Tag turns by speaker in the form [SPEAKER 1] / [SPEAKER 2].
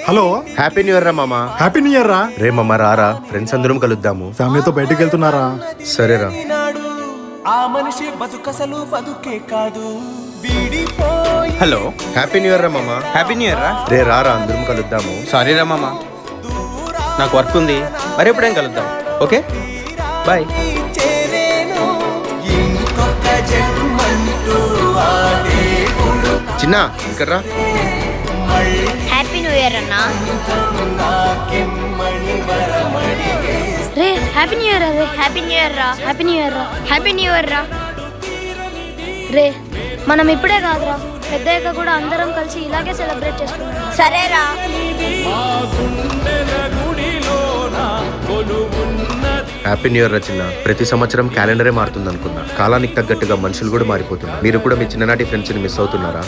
[SPEAKER 1] Hello,
[SPEAKER 2] happy new year రా మామ.
[SPEAKER 1] Happy new year రా.
[SPEAKER 2] రే మామ రారా, ఫ్రెండ్స్ అందరం కలుద్దాము.
[SPEAKER 1] ఫ్యామిలీతో బయటికి వెళ్తున్నారా?
[SPEAKER 2] సరేరా.
[SPEAKER 3] ఆ మనిషి బతుకసలు బతుకే కాదు వీడిపోయి.
[SPEAKER 4] హలో,
[SPEAKER 2] హ్యాపీ న్యూ ఇయర్ రా మామ.
[SPEAKER 4] హ్యాపీ న్యూ ఇయర్ రా.
[SPEAKER 2] రే రారా, అందరం కలుద్దాము.
[SPEAKER 4] సారీ రా మామ, నాకు వర్క్ ఉంది, మరి ఎప్పుడేం కలుద్దాం. Okay bye.
[SPEAKER 3] చేరేను ఇంకొక జన్మంటూ ఆ దేవుడు
[SPEAKER 2] చిన్న ఇక్కడ రా.
[SPEAKER 5] హ్యాపీ న్యూ ఇయర్ అన్నా.
[SPEAKER 3] నాకెమ్మని వరమడిగే.
[SPEAKER 5] రే హ్యాపీ న్యూ ఇయర్ రే. హ్యాపీ న్యూ ఇయర్ రా. హ్యాపీ న్యూ ఇయర్ రా. హ్యాపీ న్యూ ఇయర్ రా. రే మనం ఇప్పుడే కాదురా, పెద్దయ్యాక కూడా అందరం కలిసి ఇలాగే సెలబ్రేట్ చేసుకుంటాం. సరేరా.
[SPEAKER 2] హ్యాపీ న్యూ ఇయర్ రా చిన్న. ప్రతి సంవత్సరం క్యాలెండరే మారుతుంది అనుకున్నా, కాలానికి తగ్గట్టుగా మనుషులు కూడా మారిపోతున్నారు. మీరు కూడా మీ చిన్ననాటి ఫ్రెండ్స్ ని మిస్ అవుతున్నారా?